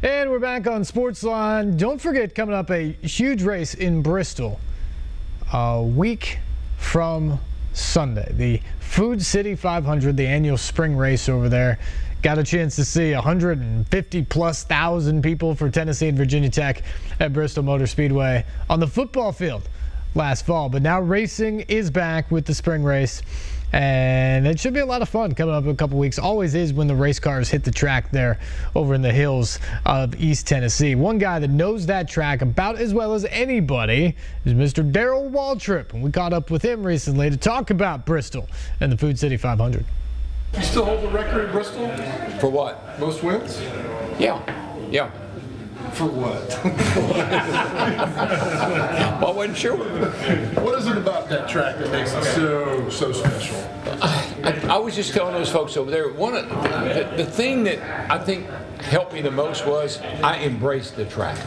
And we're back on SportsLine. Don't forget, coming up, a huge race in Bristol a week from Sunday. The Food City 500, the annual spring race over there. Got a chance to see 150,000+ people for Tennessee and Virginia Tech at Bristol Motor Speedway on the football field last fall. But now racing is back with the spring race. And it should be a lot of fun coming up in a couple weeks. Always is when the race cars hit the track there over in the hills of East Tennessee. One guy that knows that track about as well as anybody is Mr. Darrell Waltrip. And we caught up with him recently to talk about Bristol and the Food City 500. You still hold the record at Bristol? For what? Most wins? Yeah. For what? Well, I wasn't sure. What is it about that track that makes it so special? I was just telling those folks over there, the thing that I think helped me the most was I embraced the track.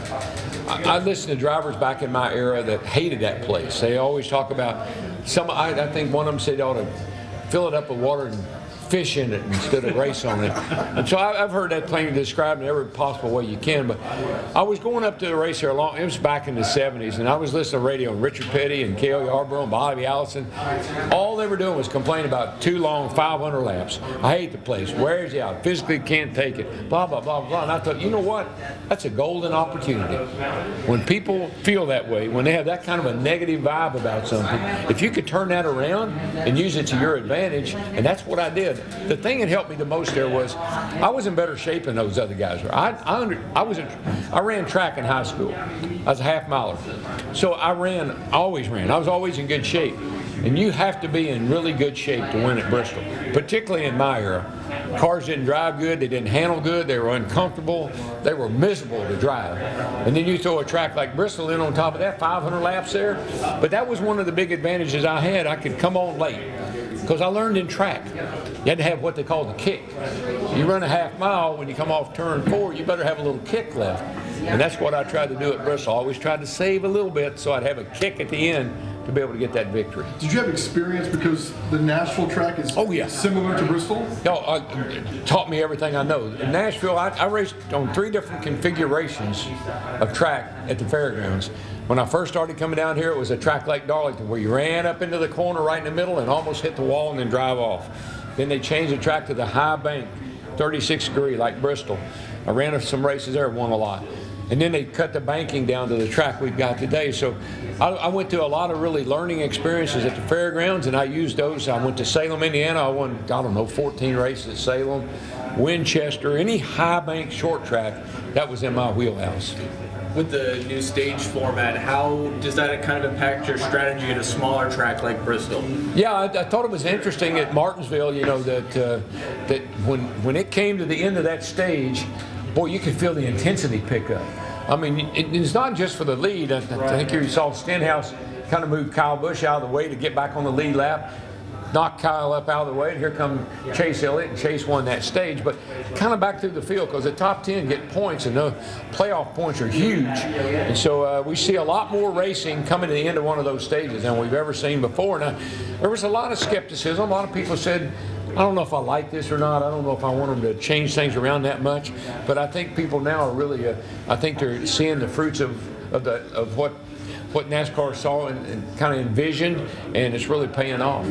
I listened to drivers back in my era that hated that place. They always talk about I think one of them said they ought to fill it up with water and fish in it instead of race on it. And so I've heard that thing described in every possible way you can. But I was going up to the race here it was back in the 70s, and I was listening to radio, and Richard Petty and Cale Yarborough and Bobby Allison. All they were doing was complain about too long 500 laps. I hate the place. Wears you out. Physically can't take it. Blah, blah, blah, blah. And I thought, you know what? That's a golden opportunity. When people feel that way, when they have that kind of a negative vibe about something, if you could turn that around and use it to your advantage, and that's what I did. The thing that helped me the most there was I was in better shape than those other guys were. I ran track in high school. I was a half miler. So I always ran. I was always in good shape. And you have to be in really good shape to win at Bristol, particularly in my era. Cars didn't drive good, they didn't handle good, they were uncomfortable, they were miserable to drive. And then you throw a track like Bristol in on top of that, 500 laps there. But that was one of the big advantages I had. I could come on late because I learned in track. You had to have what they call the kick. You run a half mile, when you come off turn 4, you better have a little kick left. And that's what I tried to do at Bristol. I always tried to save a little bit so I'd have a kick at the end to be able to get that victory. Did you have experience because the Nashville track is similar to Bristol? No, it taught me everything I know. In Nashville, I raced on 3 different configurations of track at the fairgrounds. When I first started coming down here, it was a track like Darlington where you ran up into the corner right in the middle and almost hit the wall and then drive off. Then they changed the track to the high bank, 36 degree like Bristol. I ran some races there, won a lot. And then they cut the banking down to the track we've got today. So I went through a lot of really learning experiences at the fairgrounds, and I used those. I went to Salem, Indiana. I won, 14 races at Salem, Winchester, any high bank short track, that was in my wheelhouse. With the new stage format, how does that kind of impact your strategy at a smaller track like Bristol? Yeah, I thought it was interesting at Martinsville, that when it came to the end of that stage, boy, you could feel the intensity pick up. I mean, it's not just for the lead. I think you saw Stenhouse kind of move Kyle Busch out of the way to get back on the lead lap, knock Kyle up out of the way, and here come Chase Elliott, and Chase won that stage. But kind of back through the field, because the top 10 get points, and the playoff points are huge. And so we see a lot more racing coming to the end of one of those stages than we've ever seen before. Now, there was a lot of skepticism. A lot of people said, I don't know if I like this or not. I don't know if I want them to change things around that much. But I think people now are really, I think they're seeing the fruits of what NASCAR saw and kind of envisioned, and it's really paying off.